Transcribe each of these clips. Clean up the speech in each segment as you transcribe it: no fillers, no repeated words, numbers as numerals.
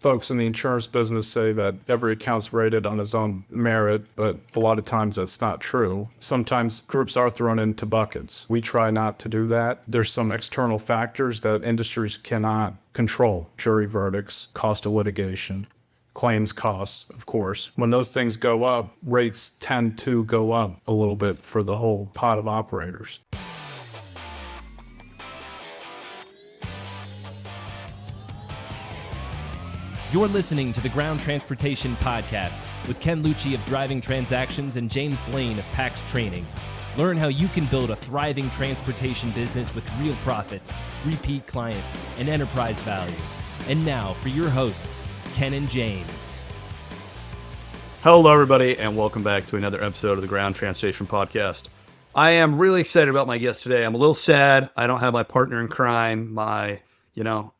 Folks in the insurance business say that every account's rated on its own merit, but a lot of times that's not true. Sometimes groups are thrown into buckets. We try not to do that. There's some external factors that industries cannot control. Jury verdicts, cost of litigation, claims costs, of course. When those things go up, rates tend to go up a little bit for the whole pot of operators. You're listening to the Ground Transportation Podcast with Ken Lucci of Driving Transactions and James Blaine of PAX Training. Learn how you can build a thriving transportation business with real profits, repeat clients, and enterprise value. And now for your hosts, Ken and James. Hello, everybody, and welcome back to another episode of the Ground Transportation Podcast. I am really excited about my guest today. I'm a little sad I don't have my partner in crime, my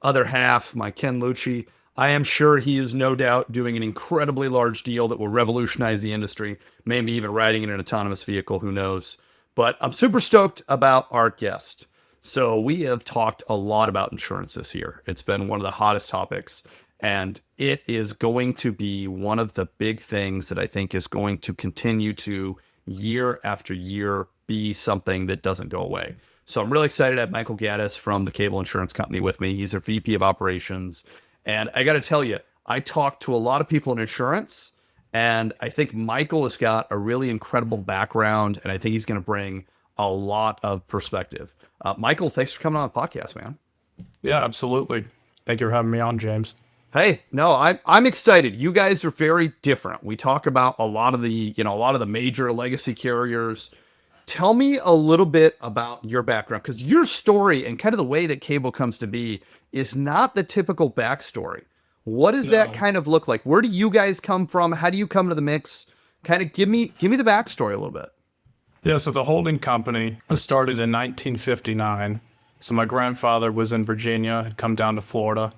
other half, my Ken Lucci. I am sure he is no doubt doing an incredibly large deal that will revolutionize the industry, maybe even riding in an autonomous vehicle, who knows. But I'm super stoked about our guest. So we have talked a lot about insurance this year. It's been one of the hottest topics, and it is going to be one of the big things that I think is going to continue to, year after year, be something that doesn't go away. So I'm really excited to have Michael Gaddis from the Cable Insurance Company with me. He's a VP of Operations. And I got to tell you, I talked to a lot of people in insurance, and I think Michael has got a really incredible background, and I think he's going to bring a lot of perspective. Michael, thanks for coming on the podcast, man. Yeah, absolutely. Thank you for having me on, James. Hey, no, I'm excited. You guys are very different. We talk about a lot of the major legacy carriers. Tell me a little bit about your background, because your story and kind of the way that Cable comes to be is not the typical backstory. What does that kind of look like? Where do you guys come from? How do you come to the mix? Kind of give me the backstory a little bit. Yeah, so the holding company was started in 1959. So my grandfather was in Virginia, had come down to Florida.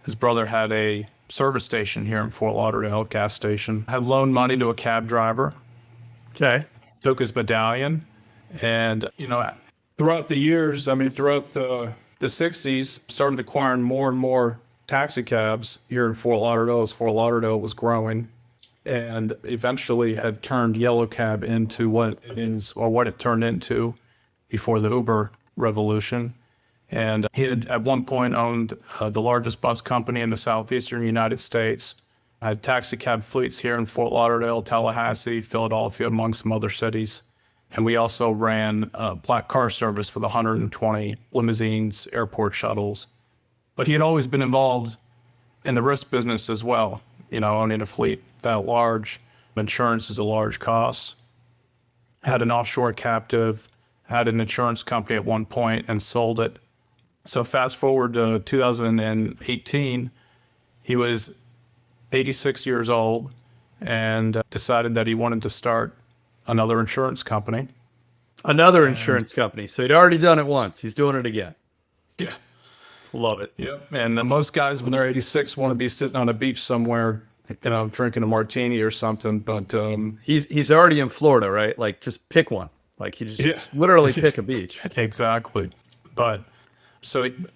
His brother had a service station here in Fort Lauderdale, gas station. Had loaned money to a cab driver. Okay. Took his medallion. And, throughout the years, throughout the 60s, started acquiring more and more taxi cabs here in Fort Lauderdale as Fort Lauderdale was growing, and eventually had turned yellow cab into what it turned into before the Uber revolution. And he had at one point owned the largest bus company in the southeastern United States. Had taxi cab fleets here in Fort Lauderdale, Tallahassee, Philadelphia, among some other cities. And we also ran black car service with 120 limousines, airport shuttles. But he had always been involved in the risk business as well. Owning a fleet that large, insurance is a large cost. Had an offshore captive, had an insurance company at one point and sold it. So fast forward to 2018, he was 86 years old and decided that he wanted to start another insurance company. Another insurance company. So he'd already done it once. He's doing it again. Yeah. Love it. Yeah. And most guys, when they're 86, want to be sitting on a beach somewhere, drinking a martini or something. But he's already in Florida, right? Like, just pick one. Like, he just literally pick a beach. Exactly. But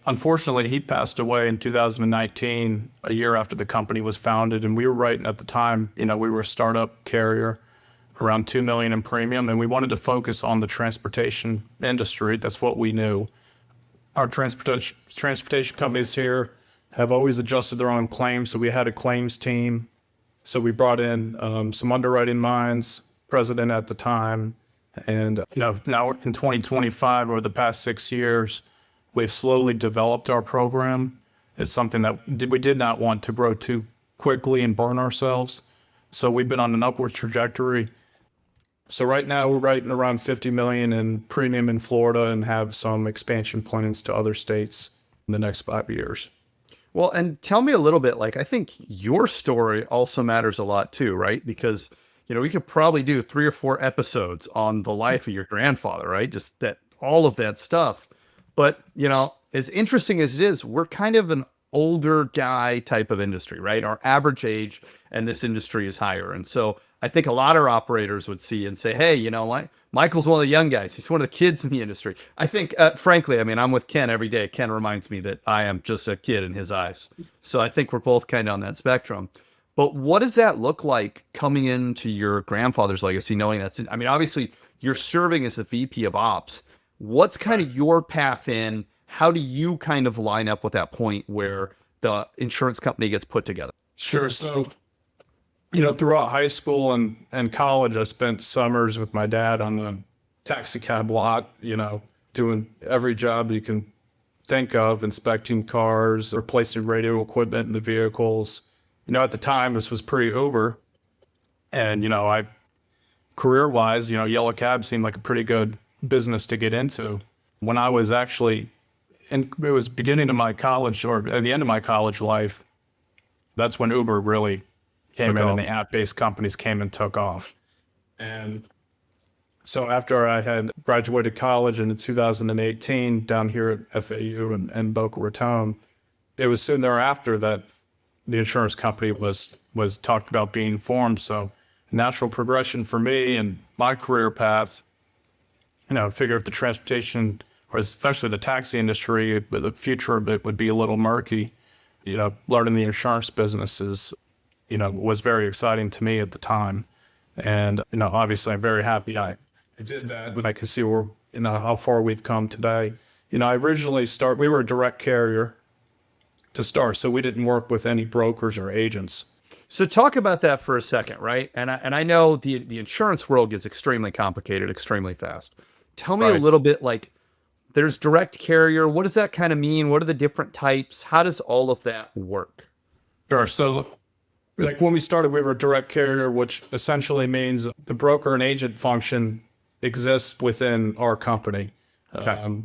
unfortunately, he passed away in 2019, a year after the company was founded. And we were right at the time, we were a startup carrier, around $2 million in premium, and we wanted to focus on the transportation industry. That's what we knew. Our transportation companies here have always adjusted their own claims, so we had a claims team. So we brought in some underwriting minds, president at the time, and now in 2025, over the past 6 years, we've slowly developed our program. It's something that we did not want to grow too quickly and burn ourselves. So we've been on an upward trajectory. So right now we're writing around $50 million in premium in Florida and have some expansion plans to other states in the next 5 years. Well, and tell me a little bit, I think your story also matters a lot too, right? Because, we could probably do 3 or 4 episodes on the life of your grandfather, right? Just all of that stuff. But, as interesting as it is, we're kind of an older guy type of industry, right? Our average age and this industry is higher. And so I think a lot of operators would see and say, hey, you know what? Michael's one of the young guys. He's one of the kids in the industry. I think, frankly, I mean, I'm with Ken every day. Ken reminds me that I am just a kid in his eyes. So I think we're both kind of on that spectrum. But what does that look like coming into your grandfather's legacy, knowing I mean, obviously you're serving as the VP of ops. What's kind of your path in? How do you kind of line up with that point where the insurance company gets put together? Sure. So, throughout high school and college, I spent summers with my dad on the taxi cab lot, doing every job you can think of, inspecting cars, replacing radio equipment in the vehicles. At the time, this was pre-Uber. And, career-wise, yellow cab seemed like a pretty good business to get into. When I was actually, it was beginning of my college or at the end of my college life, that's when Uber really came in and the app-based companies came and took off. And so after I had graduated college in 2018 down here at FAU and Boca Raton, it was soon thereafter that the insurance company was talked about being formed. So natural progression for me and my career path, figure if the transportation or especially the taxi industry, the future of it would be a little murky. Learning the insurance business was very exciting to me at the time. And, obviously I'm very happy I did that, but I can see where, how far we've come today. I originally we were a direct carrier to start, so we didn't work with any brokers or agents. So talk about that for a second, right? And I know the insurance world gets extremely complicated, extremely fast. Tell me a little bit, like, there's direct carrier. What does that kind of mean? What are the different types? How does all of that work? Sure. So, like when we started, we were a direct carrier, which essentially means the broker and agent function exists within our company. Okay.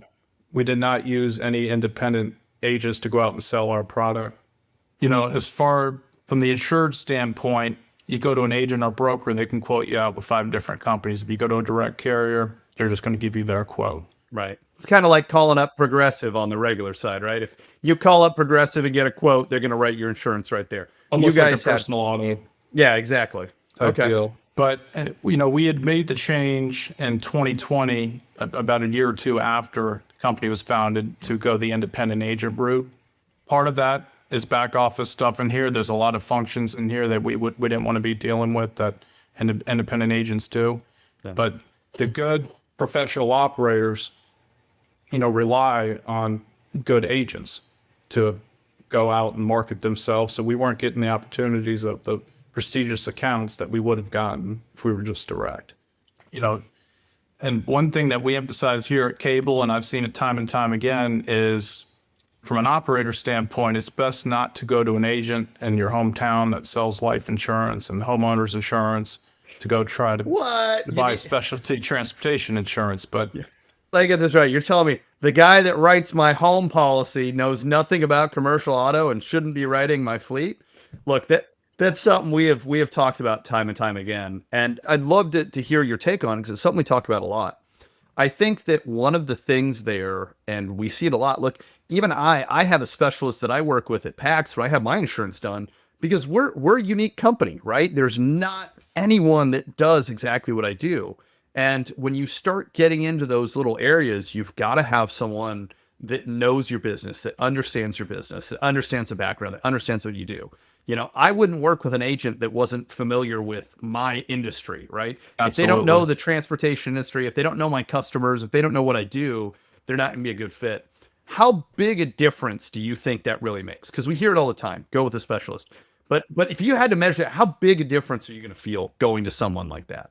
We did not use any independent agents to go out and sell our product. As far from the insured standpoint, you go to an agent or broker and they can quote you out with 5 different companies. If you go to a direct carrier, they're just going to give you their quote. Right. It's kind of like calling up Progressive on the regular side, right? If you call up Progressive and get a quote, they're going to write your insurance right there. Almost you like guys a personal auto Yeah, exactly. type deal. But, we had made the change in 2020, about a year or two after the company was founded, to go the independent agent route. Part of that is back office stuff in here. There's a lot of functions in here that we didn't want to be dealing with that independent agents do. Yeah. But the good professional operators, rely on good agents to go out and market themselves. So we weren't getting the opportunities of the prestigious accounts that we would have gotten if we were just direct. And one thing that we emphasize here at Cable, and I've seen it time and time again, is from an operator standpoint, it's best not to go to an agent in your hometown that sells life insurance and homeowners insurance to go try to buy specialty transportation insurance. But let me get this right. You're telling me the guy that writes my home policy knows nothing about commercial auto and shouldn't be writing my fleet? Look, that's something we have talked about time and time again. And I'd love to hear your take on it because it's something we talk about a lot. I think that one of the things there, and we see it a lot, look, even I have a specialist that I work with at PAX where I have my insurance done because we're a unique company, right? There's not anyone that does exactly what I do. And when you start getting into those little areas, you've got to have someone that knows your business, that understands your business, that understands the background, that understands what you do. I wouldn't work with an agent that wasn't familiar with my industry, right? Absolutely. If they don't know the transportation industry, if they don't know my customers, if they don't know what I do, they're not going to be a good fit. How big a difference do you think that really makes? Because we hear it all the time, go with a specialist. But if you had to measure that, how big a difference are you going to feel going to someone like that?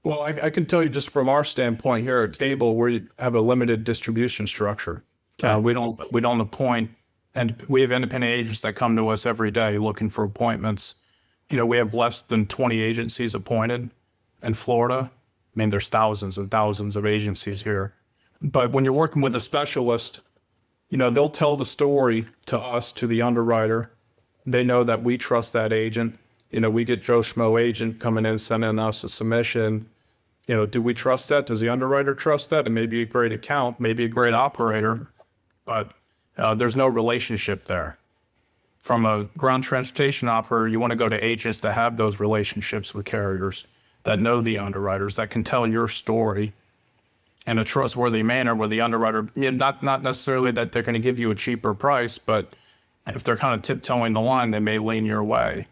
Well, I can tell you just from our standpoint here at Cable, we have a limited distribution structure. Okay. We don't appoint, and we have independent agents that come to us every day looking for appointments. We have less than 20 agencies appointed in Florida. I mean, there's thousands and thousands of agencies here. But when you're working with a specialist, they'll tell the story to us, to the underwriter. They know that we trust that agent. We get Joe Schmo agent coming in, sending us a submission. Do we trust that? Does the underwriter trust that? It may be a great account, maybe a great operator, but there's no relationship there. from a ground transportation operator, you want to go to agents that have those relationships with carriers, that know the underwriters, that can tell your story in a trustworthy manner where the underwriter, not necessarily that they're going to give you a cheaper price, but if they're kind of tiptoeing the line, they may lean your way.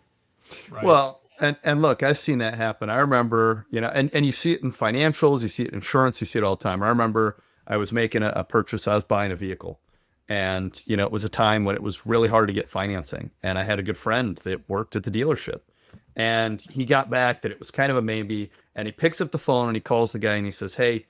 Right? Well, and look, I've seen that happen. I remember, and you see it in financials, you see it in insurance, you see it all the time. I remember I was making a purchase, I was buying a vehicle. And, it was a time when it was really hard to get financing. And I had a good friend that worked at the dealership. And he got back that it was kind of a maybe. And he picks up the phone and he calls the guy and he says, "Hey,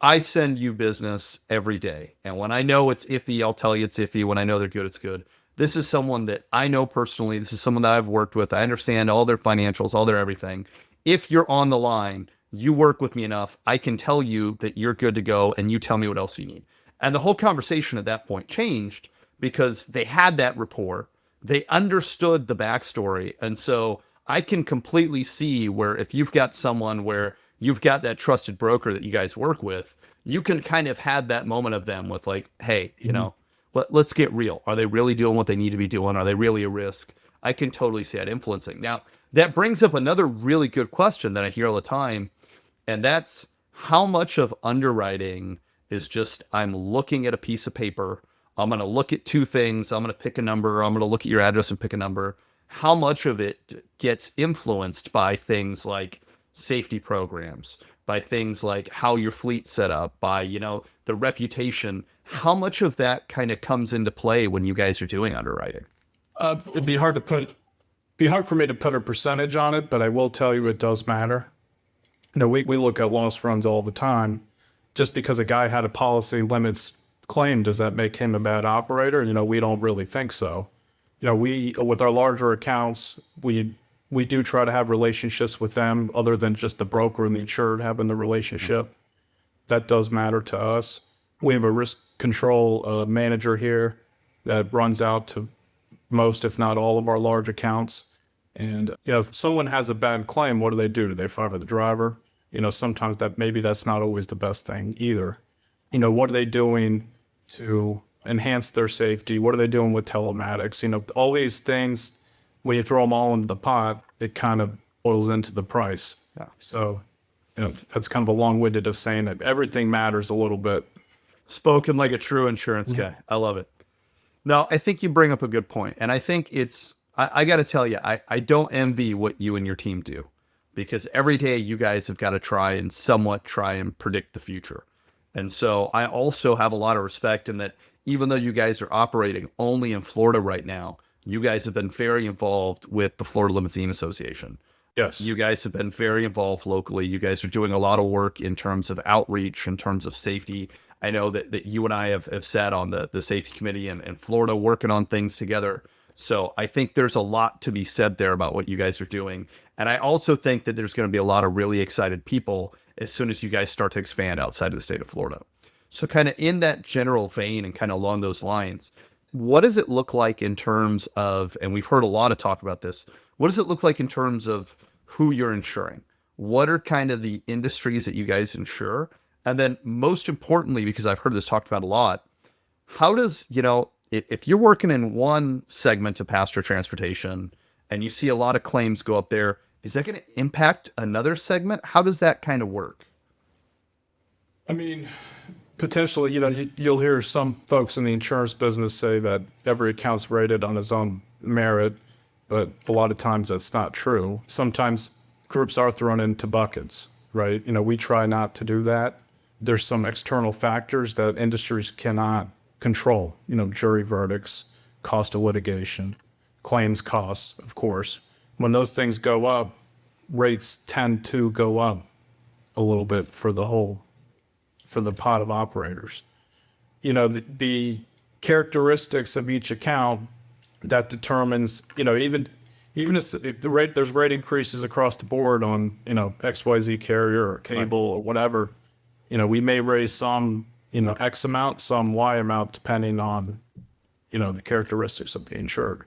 I send you business every day. And when I know it's iffy, I'll tell you it's iffy. When I know they're good, it's good. This is someone that I know personally. This is someone that I've worked with. I understand all their financials, all their everything. If you're on the line, you work with me enough, I can tell you that you're good to go and you tell me what else you need." And the whole conversation at that point changed because they had that rapport. They understood the backstory. And so I can completely see where if you've got someone where you've got that trusted broker that you guys work with, you can kind of have that moment of them with like, "Hey, let's get real. Are they really doing what they need to be doing? Are they really a risk?" I can totally see that influencing. Now, that brings up another really good question that I hear all the time. And that's how much of underwriting is just, I'm looking at a piece of paper. I'm going to look at two things. I'm going to pick a number. I'm going to look at your address and pick a number. How much of it gets influenced by things like safety programs, by things like how your fleet's set up, by, the reputation? How much of that kind of comes into play when you guys are doing underwriting? It'd be hard for me to put a percentage on it, but I will tell you it does matter. We look at loss runs all the time. Just because a guy had a policy limits claim, does that make him a bad operator? We don't really think so. We, with our larger accounts, we do try to have relationships with them other than just the broker and the insured having the relationship. That does matter to us. We have a risk control manager here that runs out to most, if not all, of our large accounts. And if someone has a bad claim, what do? Do they fire the driver? Sometimes that's not always the best thing either. What are they doing to enhance their safety? What are they doing with telematics? All these things, when you throw them all into the pot, it kind of boils into the price. Yeah. So, that's kind of a long-winded of saying that everything matters a little bit. Spoken like a true insurance guy. I love it. No, I think you bring up a good point. And I think I got to tell you, I don't envy what you and your team do, because every day you guys have got to try and predict the future. And so I also have a lot of respect in that even though you guys are operating only in Florida right now, you guys have been very involved with the Florida Limousine Association. Yes. You guys have been very involved locally. You guys are doing a lot of work in terms of outreach, in terms of safety. I know that you and I have sat on the safety committee in Florida working on things together. So I think there's a lot to be said there about what you guys are doing. And I also think that there's going to be a lot of really excited people as soon as you guys start to expand outside of the state of Florida. So kind of in that general vein and kind of along those lines, what does it look like in terms of, and we've heard a lot of talk about this, what does it look like in terms of who you're insuring? What are kind of the industries that you guys insure? And then most importantly, because I've heard this talked about a lot, how does, if you're working in one segment of passenger transportation and you see a lot of claims go up there, is that going to impact another segment? How does that kind of work? I mean, potentially, you'll hear some folks in the insurance business say that every account's rated on its own merit, but a lot of times that's not true. Sometimes groups are thrown into buckets, right? We try not to do that. There's some external factors that industries cannot control, jury verdicts, cost of litigation, claims costs, of course. When those things go up, rates tend to go up a little bit for the pot of operators. The characteristics of each account that determines, even if there's rate increases across the board on, XYZ carrier or cable or whatever, we may raise some, X amount, some Y amount, depending on, the characteristics of the insured.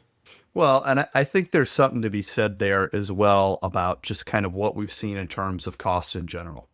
Well, and I think there's something to be said there as well about just kind of what we've seen in terms of costs in general.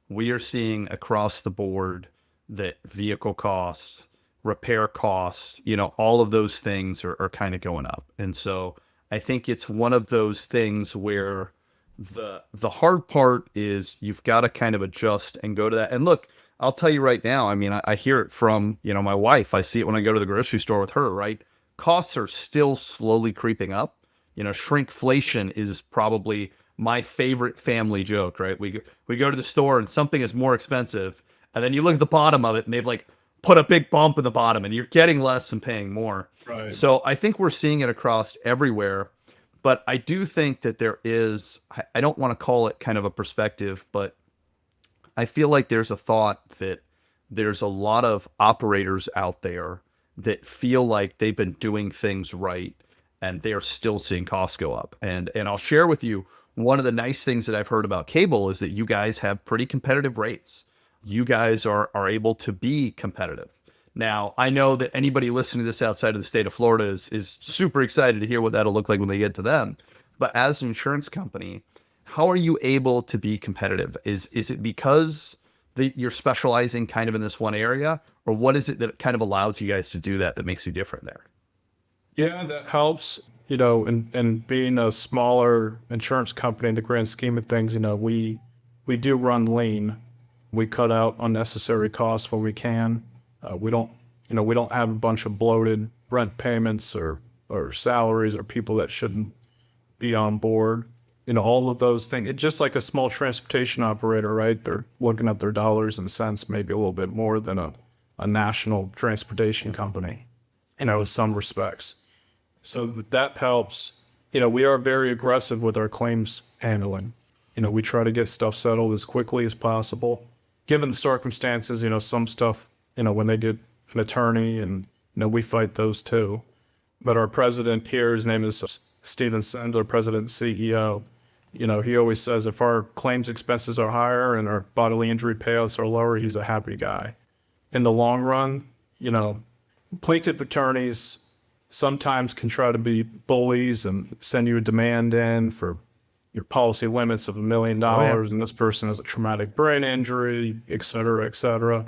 We are seeing across the board that vehicle costs, repair costs, all of those things are kind of going up. And so I think it's one of those things where the hard part is you've got to kind of adjust and go to that. And look, I'll tell you right now, I mean, I hear it from, my wife. I see it when I go to the grocery store with her, right? Costs are still slowly creeping up. Shrinkflation is probably my favorite family joke, right? We go to the store and something is more expensive, and then you look at the bottom of it and they've like put a big bump in the bottom and you're getting less and paying more. Right. So I think we're seeing it across everywhere, but I do think that there is, I don't want to call it kind of a perspective, but I feel like there's a thought that there's a lot of operators out there that feel like they've been doing things right and they're still seeing costs go up. And I'll share with you, one of the nice things that I've heard about cable is that you guys have pretty competitive rates. You guys are able to be competitive. Now, I know that anybody listening to this outside of the state of Florida is super excited to hear what that'll look like when they get to them. But as an insurance company, how are you able to be competitive? Is it because you're specializing kind of in this one area, or what is it that kind of allows you guys to do that makes you different there? Yeah, that helps. And being a smaller insurance company in the grand scheme of things, we do run lean. We cut out unnecessary costs when we can. We don't have a bunch of bloated rent payments or salaries or people that shouldn't be on board. All of those things. It's just like a small transportation operator, right? They're looking at their dollars and cents maybe a little bit more than a national transportation company, in some respects. So that helps. We are very aggressive with our claims handling. We try to get stuff settled as quickly as possible. Given the circumstances, some stuff, when they get an attorney and, we fight those too. But our president here, his name is Steven Sandler, president and CEO. He always says if our claims expenses are higher and our bodily injury payouts are lower, he's a happy guy. In the long run, plaintiff attorneys sometimes can try to be bullies and send you a demand in for your policy limits of $1 million, and this person has a traumatic brain injury, et cetera, et cetera.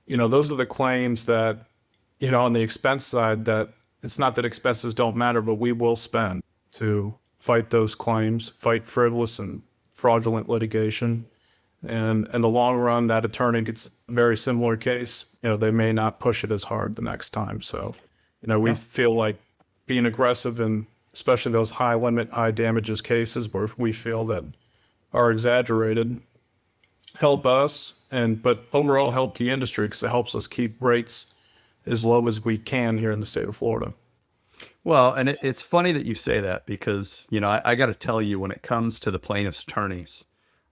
Those are the claims that, on the expense side, that it's not that expenses don't matter, but we will spend to fight those claims, fight frivolous and fraudulent litigation. And in the long run, that attorney gets a very similar case. They may not push it as hard the next time. So, we feel like being aggressive in especially those high limit, high damages cases where we feel that are exaggerated, help us, but overall help the industry because it helps us keep rates as low as we can here in the state of Florida. Well, and it's funny that you say that because, I got to tell you, when it comes to the plaintiff's attorneys,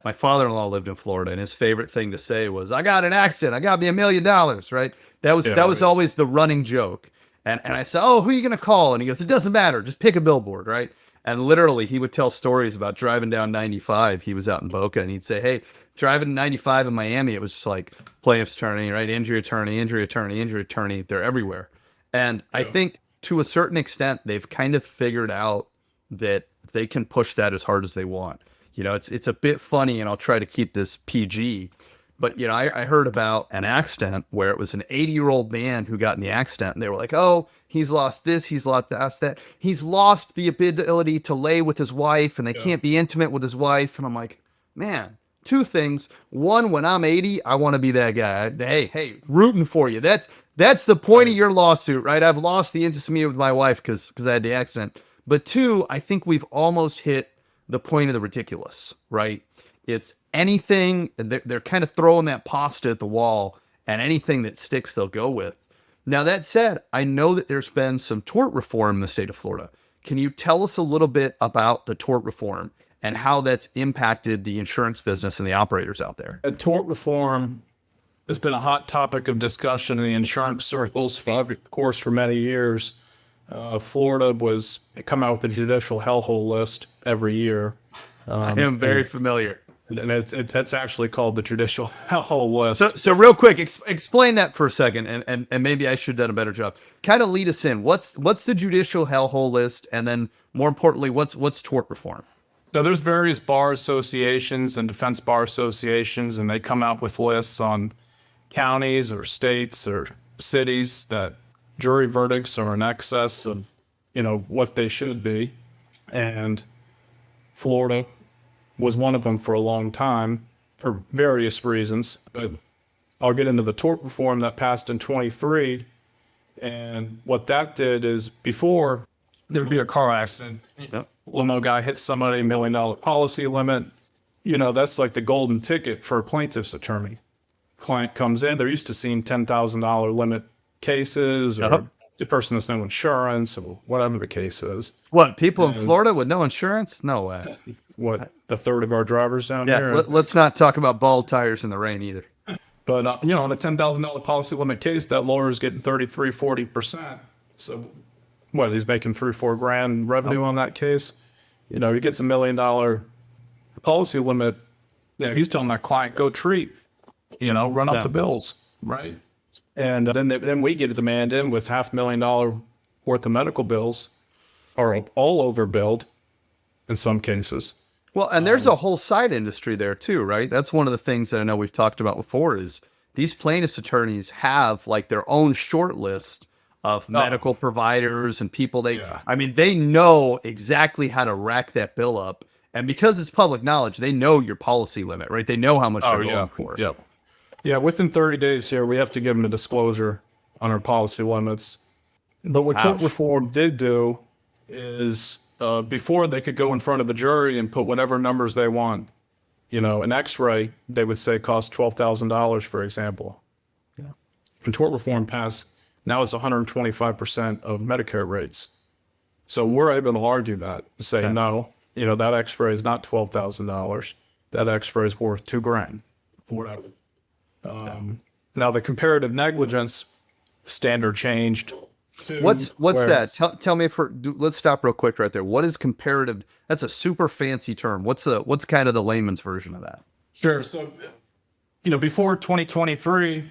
my father-in-law lived in Florida and his favorite thing to say was, I got an accident. I got me $1 million, right? That was always the running joke. And I said, oh, who are you going to call? And he goes, it doesn't matter. Just pick a billboard, right? And literally he would tell stories about driving down 95. He was out in Boca and he'd say, hey, driving 95 in Miami, it was just like plaintiff's attorney, right? Injury attorney, injury attorney, injury attorney. They're everywhere. And I think to a certain extent, they've kind of figured out that they can push that as hard as they want. It's a bit funny, and I'll try to keep this PG. But, I heard about an accident where it was an 80-year-old man who got in the accident, and they were like, oh, he's lost this, he's lost that. He's lost the ability to lay with his wife, and they can't be intimate with his wife. And I'm like, man, two things. One, when I'm 80, I want to be that guy. Hey, rooting for you. That's the point of your lawsuit, right? I've lost the intimacy with my wife because I had the accident. But two, I think we've almost hit the point of the ridiculous, right? It's anything, they're kind of throwing that pasta at the wall, and anything that sticks, they'll go with. Now, that said, I know that there's been some tort reform in the state of Florida. Can you tell us a little bit about the tort reform and how that's impacted the insurance business and the operators out there? Tort reform has been a hot topic of discussion in the insurance circles, of course, for many years. Florida was come out with a judicial hellhole list every year. I am very familiar. And that's actually called the judicial hellhole list. So real quick, explain that for a second, and maybe I should have done a better job. Kind of lead us in. What's the judicial hellhole list, and then more importantly, what's tort reform? So there's various bar associations and defense bar associations, and they come out with lists on counties or states or cities that jury verdicts are in excess of, what they should be. And Florida was one of them for a long time for various reasons. But I'll get into the tort reform that passed in 23. And what that did is before there'd be a car accident, limo guy hits somebody, $1 million policy limit. That's like the golden ticket for a plaintiff's attorney. Client comes in, they're used to seeing $10,000 limit cases, or the person has no insurance, or whatever the case is. What, people in Florida with no insurance? No way. What, the third of our drivers down Yeah, here? let's not talk about bald tires in the rain either. But, on a $10,000 policy limit case, that lawyer's getting 33, 40%. So, what, he's making $3-4 grand revenue on that case? He gets $1 million policy limit. He's telling that client, go treat, run up the bills, right? And then we get a demand in with $500,000 worth of medical bills, or all overbilled in some cases. Well, and there's a whole side industry there too, right? That's one of the things that I know we've talked about before is these plaintiffs' attorneys have like their own short list of medical providers and people they know exactly how to rack that bill up. And because it's public knowledge, they know your policy limit, right? They know how much they're going for. Yeah, within 30 days here, we have to give them a disclosure on our policy limits. But what tort reform did do is before they could go in front of a jury and put whatever numbers they want. An x-ray, they would say costs $12,000, for example. Yeah. When tort reform passed, now it's 125% of Medicare rates. So we're able to argue that, say, no, that x-ray is not $12,000. That x-ray is worth $2 grand, whatever. Now the comparative negligence standard changed. What's that? Tell me let's stop real quick right there. What is comparative? That's a super fancy term. What's kind of the layman's version of that? Sure. So, before 2023,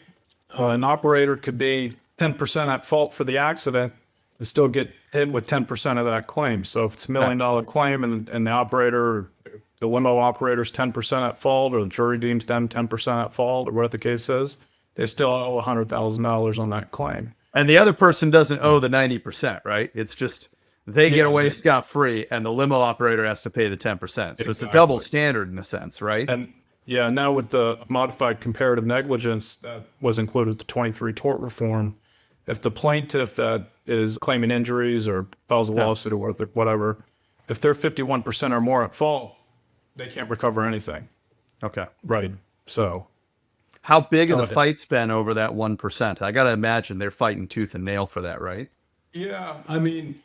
an operator could be 10% at fault for the accident and still get hit with 10% of that claim. So if it's $1 million claim and the operator, the limo operator's 10% at fault, or the jury deems them 10% at fault, or whatever the case is, they still owe $100,000 on that claim. And the other person doesn't owe the 90%, right? It's just they get away scot-free, and the limo operator has to pay the 10%. So it's a double standard in a sense, right? And now with the modified comparative negligence that was included with the 23 tort reform, if the plaintiff that is claiming injuries or files a lawsuit or whatever, if they're 51% or more at fault, they can't recover anything. Okay. Right. So how big have the fights been over that 1%? I got to imagine they're fighting tooth and nail for that, right? Yeah. I mean,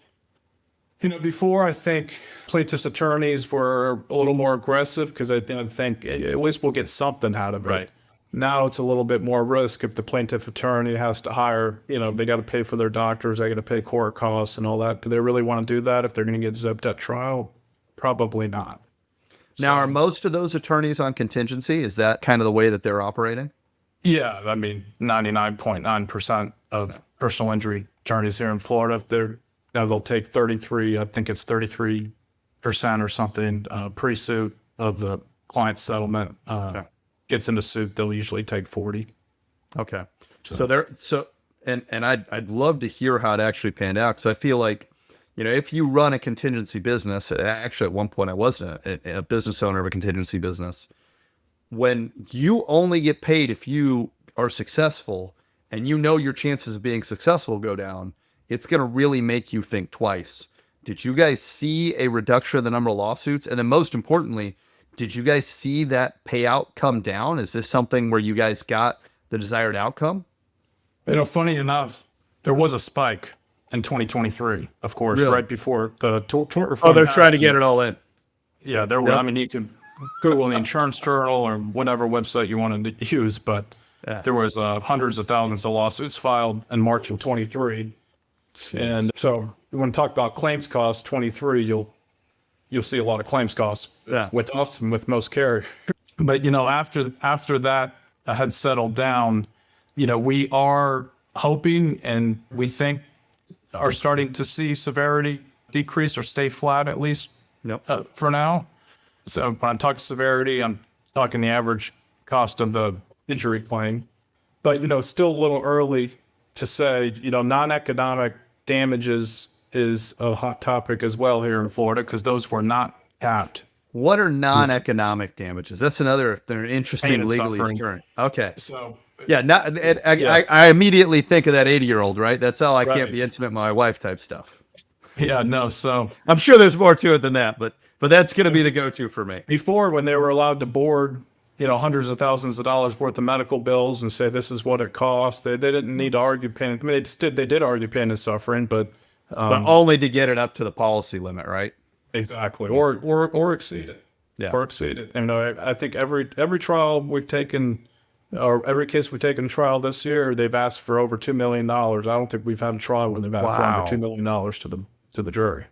before I think plaintiffs' attorneys were a little more aggressive because I think at least we'll get something out of it. Right. Now it's a little bit more risk if the plaintiff attorney has to hire, they got to pay for their doctors, they got to pay court costs and all that. Do they really want to do that if they're going to get zipped at trial? Probably not. Now, are most of those attorneys on contingency? Is that kind of the way that they're operating? Yeah, I mean, 99.9% of personal injury attorneys here in Florida, they'll take 33, I think it's 33% or something, pre-suit of the client settlement. Gets into suit, they'll usually take 40. Okay. And I'd love to hear how it actually panned out, because I feel like, if you run a contingency business, actually at one point I was a business owner of a contingency business, when you only get paid if you are successful and your chances of being successful go down, it's going to really make you think twice. Did you guys see a reduction in the number of lawsuits? And then most importantly, did you guys see that payout come down? Is this something where you guys got the desired outcome? Funny enough, there was a spike in 2023, of course, really? Right before the tort reform. Oh, they're trying to get it all in. Yeah, there were. Yep. I mean, you could Google the Insurance Journal or whatever website you wanted to use, but there was hundreds of thousands of lawsuits filed in March of 23. Jeez. And so when we talk about claims costs, 23, you'll see a lot of claims costs with us and with most carriers. But, after that had settled down, we are hoping and we think are starting to see severity decrease or stay flat, at least for now. So when I talk severity, I'm talking the average cost of the injury claim. But, it's still a little early to say, non-economic damages is a hot topic as well here in Florida because those were not capped. What are non-economic damages? That's another they're interesting Pain and legally suffering. term. Okay. So Yeah, Yeah. I immediately think of that 80-year-old, right? That's all I can't Right. be intimate with my wife type stuff. yeah, no. So I'm sure there's more to it than that, but that's going to be the go-to for me. before, when they were allowed to board, hundreds of thousands of dollars worth of medical bills and say this is what it costs, they didn't need to argue pain. I mean, they did argue pain and suffering, but But only to get it up to the policy limit, right? exactly, or exceed it. Yeah. Or exceed it. And I think every trial we've taken, or every case we've taken to trial this year, they've asked for over $2 million. I don't think we've had a trial where they've asked for Wow. under $2 million to the jury.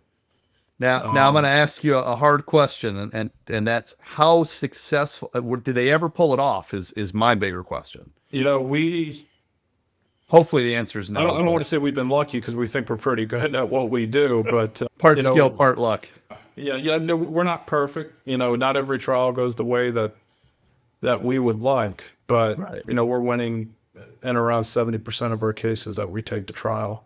Now I'm going to ask you a hard question, and that's how successful did they ever pull it off? Is my bigger question. Hopefully the answer is no. I don't want to say we've been lucky because we think we're pretty good at what we do, but part skill, part luck. no, we're not perfect. Not every trial goes the way that we would like, but Right. We're winning in around 70% of our cases that we take to trial.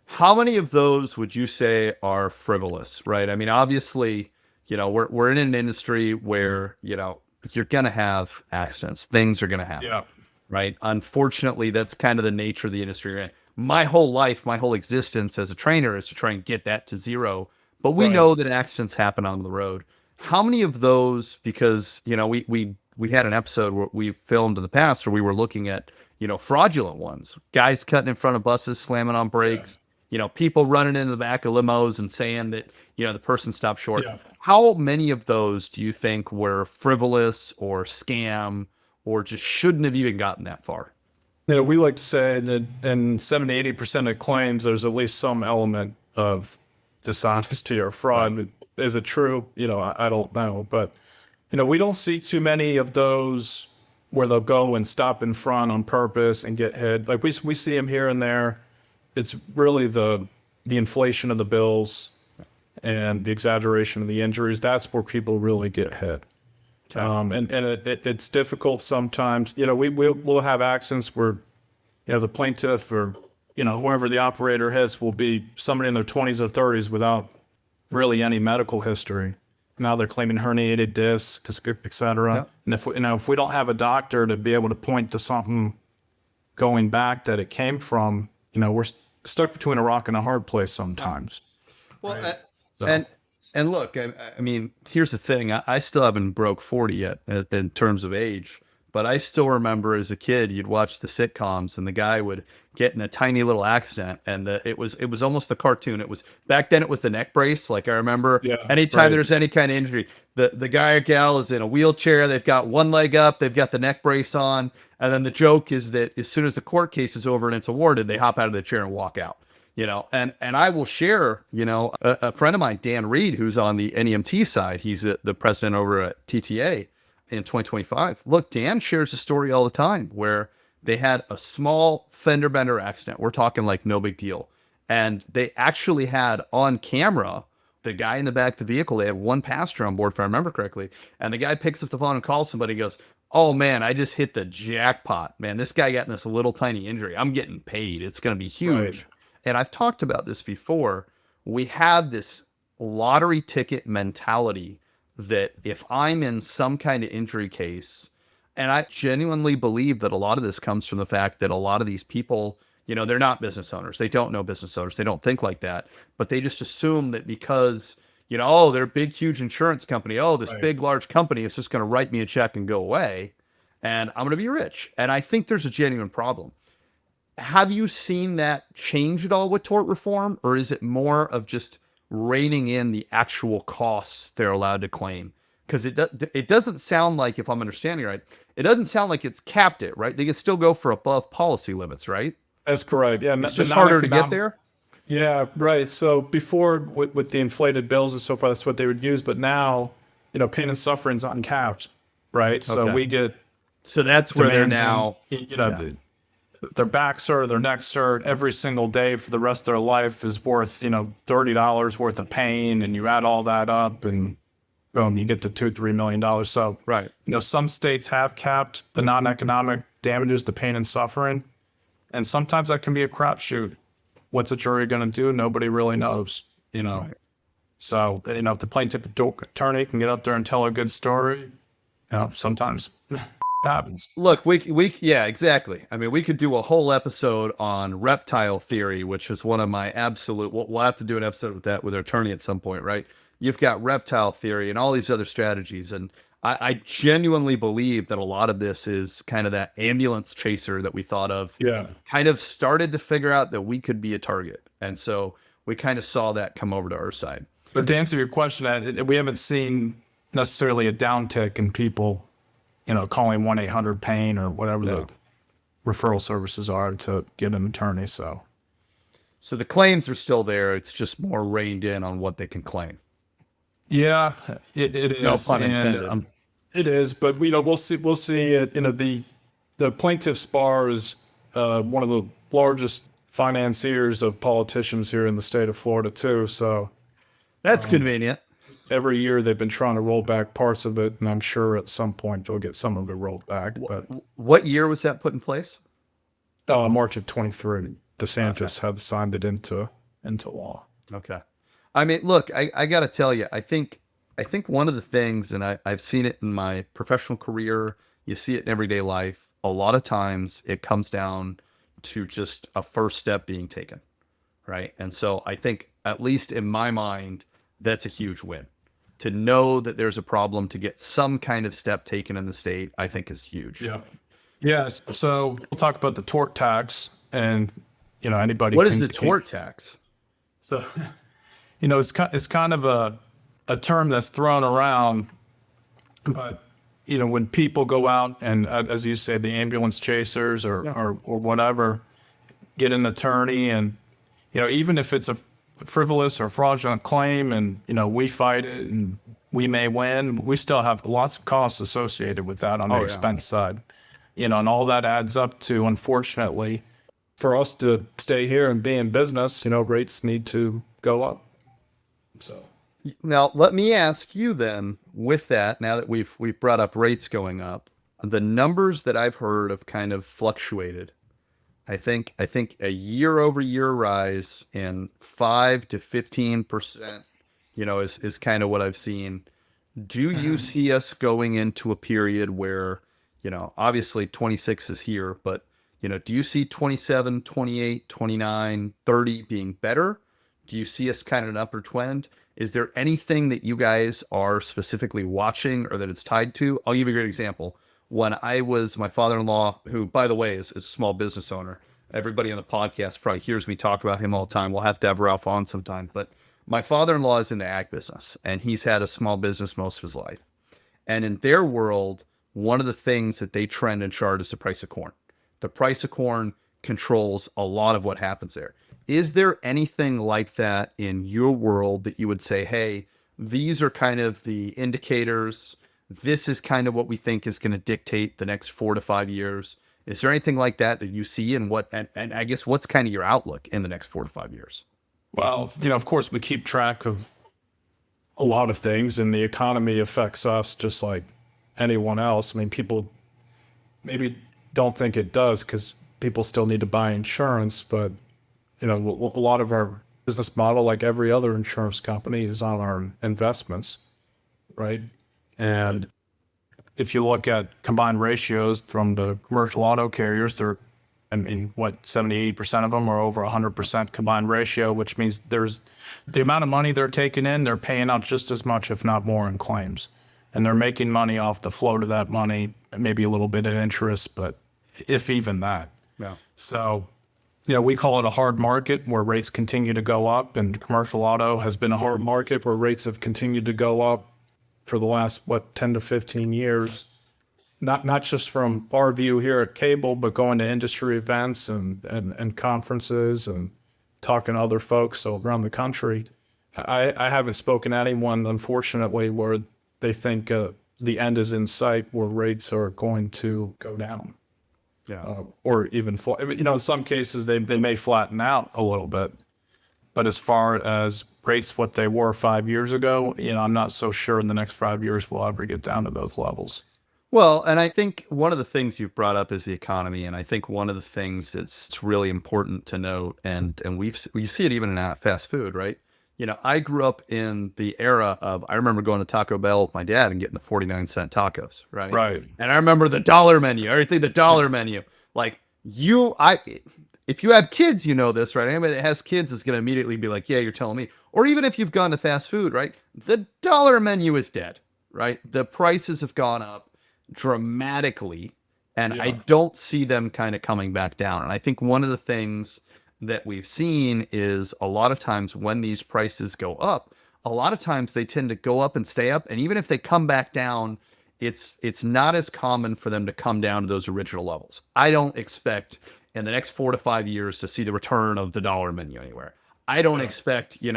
How many of those would you say are frivolous, right? I mean, obviously, we're in an industry where, you're going to have accidents. Things are going to happen. Yeah. Right. Unfortunately, that's kind of the nature of the industry you're in. My whole life, my whole existence as a trainer is to try and get that to zero. But we Right. know that accidents happen on the road. How many of those, because, we had an episode where we filmed in the past where we were looking at, fraudulent ones, guys cutting in front of buses, slamming on brakes, people running in the back of limos and saying that, the person stopped short. Yeah. How many of those do you think were frivolous or scam or just shouldn't have even gotten that far? We like to say that in 70-80% of claims, there's at least some element of dishonesty or fraud. Right. Is it true? I don't know. But, we don't see too many of those where they'll go and stop in front on purpose and get hit. Like we see them here and there. It's really the inflation of the bills and the exaggeration of the injuries. That's where people really get hit. Okay. And it's difficult sometimes. We'll have accidents where, the plaintiff or, whoever the operator has will be somebody in their 20s or 30s without really any medical history. Now they're claiming herniated discs, et cetera. Yep. And if we don't have a doctor to be able to point to something going back that it came from, we're stuck between a rock and a hard place sometimes. Well, Right. and look, I mean, here's the thing. I still haven't broke 40 yet in terms of age, but I still remember as a kid, you'd watch the sitcoms and the guy would get in a tiny little accident, and it was almost the cartoon. It was back then. It was the neck brace. Like I remember, Yeah, anytime right. there's any kind of injury, the guy or gal is in a wheelchair. They've got one leg up. They've got the neck brace on, and then the joke is that as soon as the court case is over and it's awarded, they hop out of the chair and walk out. And I will share, a friend of mine, Dan Reed, who's on the NEMT side. He's the president over at TTA in 2025. Look, Dan shares a story all the time where they had a small fender bender accident. We're talking like no big deal. And they actually had on camera the guy in the back of the vehicle. They had one passenger on board, if I remember correctly. And the guy picks up the phone and calls somebody and goes, "Oh man, I just hit the jackpot. Man, this guy got in this little tiny injury. I'm getting paid. It's going to be huge." Right. And I've talked about this before. We have this lottery ticket mentality that if I'm in some kind of injury case, and I genuinely believe that a lot of this comes from the fact that a lot of these people, they're not business owners. They don't know business owners. They don't think like that, but they just assume that because, they're a big, huge insurance company. Oh, this Right. big, large company is just going to write me a check and go away, and I'm going to be rich. And I think there's a genuine problem. Have you seen that change at all with tort reform, or is it more of just reining in the actual costs they're allowed to claim? Because it doesn't sound like, if I'm understanding right, it doesn't sound like it's capped it, right? They can still go for above policy limits, right? That's correct. Yeah. It's just harder to get there. Yeah, right. So before with the inflated bills and so forth, that's what they would use. But now, pain and suffering is uncapped, right? So Okay. we get So that's where they're demands now. on, their backs hurt, their necks hurt every single day for the rest of their life is worth, $30 worth of pain. And you add all that up and boom, you get to $2-3 million. So, Right. some states have capped the non-economic damages, the pain and suffering. And sometimes that can be a crapshoot. What's a jury going to do? Nobody really knows, you know. Right. So, you know, if the plaintiff attorney can get up there and tell a good story, you know, sometimes it happens. Look, yeah, exactly. I mean, we could do a whole episode on reptile theory, which is one of my absolute. We'll have to do an episode with that with our attorney at some point, right? You've got reptile theory and all these other strategies, and I genuinely believe that a lot of this is kind of that ambulance chaser that we thought of. Yeah. Kind of started to figure out that we could be a target, and so we kind of saw that come over to our side. But to answer your question, we haven't seen necessarily a downtick in people, you know, calling 1-800-PAIN or whatever the referral services are to get an attorney. So the claims are still there. It's just more reined in on what they can claim. yeah, it is. No pun intended. And, it is, but we'll see it. You know, the plaintiff's bar is one of the largest financiers of politicians here in the state of Florida too. So That's convenient. every year they've been trying to roll back parts of it, and I'm sure at some point they'll get some of it rolled back. But What year was that put in place? March of 23, DeSantis had signed it into law. Okay. I mean, look, I got to tell you, I think one of the things, and I've seen it in my professional career, you see it in everyday life, a lot of times it comes down to just a first step being taken, right? And so I think, at least in my mind, that's a huge win. To know that there's a problem, to get some kind of step taken in the state, I think is huge. Yeah. Yes. So we'll talk about the tort tax, and you know, anybody. What is the tort tax? So, you know, it's kind of a term that's thrown around, but you know, when people go out and, as you say, the ambulance chasers or whatever, get an attorney, and you know, even if it's a frivolous or fraudulent claim, and you know, we fight it and we may win, we still have lots of costs associated with that on the expense side. You know, and all that adds up to, unfortunately, for us to stay here and be in business, you know, rates need to go up. So Now, let me ask you then, with that, now that we've brought up rates going up, the numbers that I've heard have kind of fluctuated. I think a year-over-year rise in 5 to 15%, you know, is kind of what I've seen. Do you see us going into a period where, you know, obviously 26 is here, but, you know, do you see 27, 28, 29, 30 being better? Do you see us kind of an upward trend? Is there anything that you guys are specifically watching or that it's tied to? I'll give you a great example. When I was, my father-in-law, who, by the way, is a small business owner. Everybody on the podcast probably hears me talk about him all the time. We'll have to have Ralph on sometime. But my father-in-law is in the ag business, and he's had a small business most of his life. And in their world, one of the things that they trend and chart is the price of corn. The price of corn controls a lot of what happens there. Is there anything like that in your world that you would say, hey, these are kind of the indicators, this is kind of what we think is going to dictate the next 4 to 5 years? Is there anything like that you see, and I guess what's kind of your outlook in the next 4 to 5 years? well, you know, of course, we keep track of a lot of things, and the economy affects us just like anyone else. I mean, people maybe don't think it does because people still need to buy insurance, but you know, a lot of our business model, like every other insurance company, is on our investments, right? And if you look at combined ratios from the commercial auto carriers, they're, I mean, what, 70, 80% of them are over 100% combined ratio, which means there's the amount of money they're taking in, they're paying out just as much, if not more, in claims. And they're making money off the float of that money, maybe a little bit of interest, but if even that. Yeah. So, you know, we call it a hard market where rates continue to go up, and commercial auto has been a hard market where rates have continued to go up for the last, 10 to 15 years. Not just from our view here at Cable, but going to industry events and conferences and talking to other folks around the country. I haven't spoken to anyone, unfortunately, where they think the end is in sight, where rates are going to go down. Yeah. Or even, you know, in some cases they may flatten out a little bit. But as far as rates, what they were 5 years ago, you know, I'm not so sure in the next 5 years we'll ever get down to those levels. Well, and I think one of the things you've brought up is the economy, and I think one of the things that's really important to note, and we see it even in fast food, right? I grew up in the era of I remember going to Taco Bell with my dad and getting the 49-cent tacos, right? Right. And I remember the dollar menu, everything the dollar menu. Like if you have kids, you know this, right? Anybody that has kids is going to immediately be like, yeah, you're telling me. Or even if you've gone to fast food, right? The dollar menu is dead, right? The prices have gone up dramatically, and Yeah. I don't see them kind of coming back down. And I think one of the things that we've seen is a lot of times when these prices go up, a lot of times they tend to go up and stay up. And even if they come back down, it's not as common for them to come down to those original levels. I don't expect in the next 4 to 5 years to see the return of the dollar menu anywhere. I don't expect, in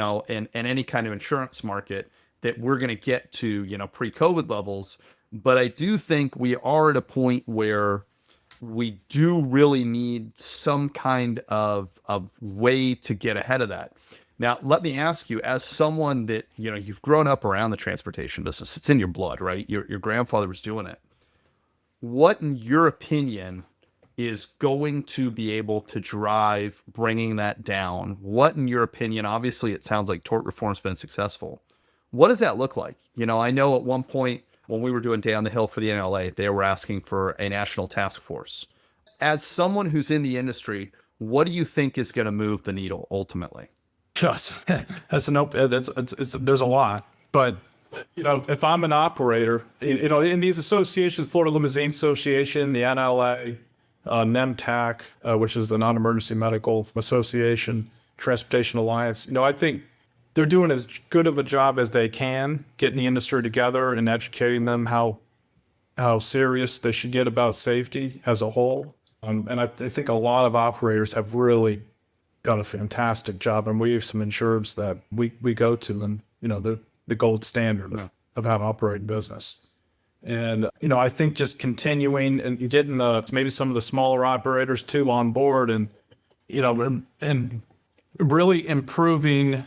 any kind of insurance market that we're going to get to, pre-COVID levels. But I do think we are at a point where we do really need some kind of way to get ahead of that. Now, let me ask you, as someone that, you've grown up around the transportation business, it's in your blood, right? Your grandfather was doing it. What, in your opinion, is going to be able to drive bringing that down? What, in your opinion, obviously it sounds like tort reform's been successful. What does that look like? I know at one point when we were doing Day on the Hill for the NLA, they were asking for a national task force. As someone who's in the industry, what do you think is going to move the needle ultimately? Yes, there's a lot, but if I'm an operator, in these associations, Florida Limousine Association, the NLA, NEMTAC, which is the Non-Emergency Medical Association, Transportation Alliance, I think they're doing as good of a job as they can, getting the industry together and educating them how serious they should get about safety as a whole. And I think a lot of operators have really done a fantastic job, and we have some insureds that we go to, and the gold standard of how to operate business. And I think just continuing and getting maybe some of the smaller operators too on board, and and really improving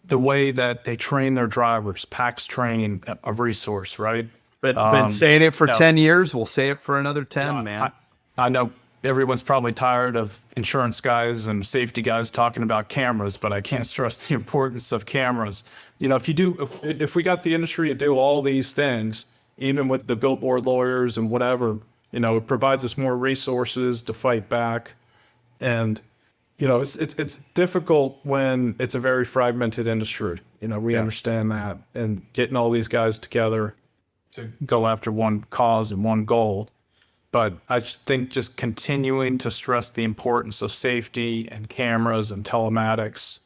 the way that they train their drivers. PACS training, a resource, right? But been saying it for yeah. 10 years. We'll say it for another 10, man. I know everyone's probably tired of insurance guys and safety guys talking about cameras, but I can't stress the importance of cameras. If we got the industry to do all these things, even with the billboard lawyers and whatever, it provides us more resources to fight back. And, it's difficult when it's a very fragmented industry. We understand that, and getting all these guys together to go after one cause and one goal. But I think just continuing to stress the importance of safety and cameras and telematics,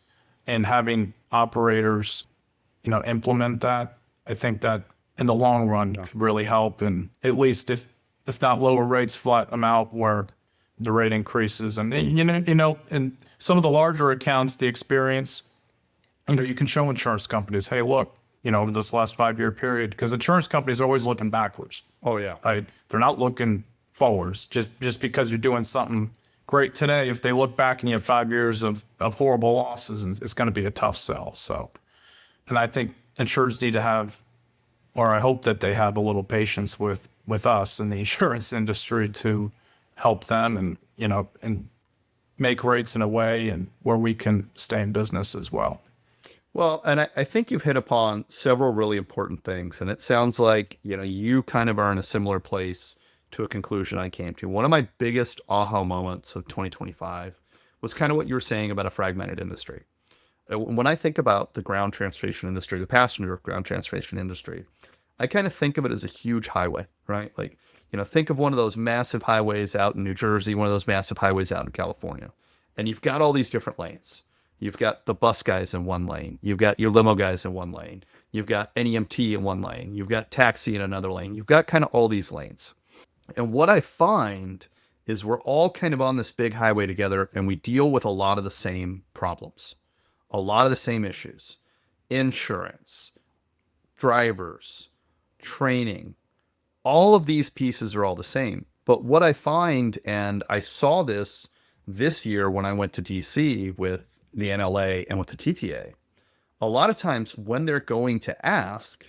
and having operators, implement that, I think that in the long run could really help. And at least if not lower rates, flatten them out where the rate increases. And in some of the larger accounts, the experience, you can show insurance companies, hey, look, over this last 5-year period, because insurance companies are always looking backwards. Oh, yeah. Right? They're not looking forwards. Just because you're doing something great today, if they look back and you have 5 years of horrible losses, and it's going to be a tough sell. So, and I think insurers need to have, or I hope that they have, a little patience with us in the insurance industry to help them, and and make rates in a way and where we can stay in business as well. Well, and I think you've hit upon several really important things, and it sounds like, you kind of are in a similar place to a conclusion I came to. One of my biggest aha moments of 2025 was kind of what you were saying about a fragmented industry. When I think about the ground transportation industry, the passenger ground transportation industry, I kind of think of it as a huge highway, right? Like, think of one of those massive highways out in New Jersey, one of those massive highways out in California, and you've got all these different lanes. You've got the bus guys in one lane. You've got your limo guys in one lane. You've got NEMT in one lane. You've got taxi in another lane. You've got kind of all these lanes. And what I find is we're all kind of on this big highway together, and we deal with a lot of the same problems, a lot of the same issues: insurance, drivers, training. All of these pieces are all the same. But what I find, and I saw this year when I went to DC with the NLA and with the TTA, a lot of times when they're going to ask,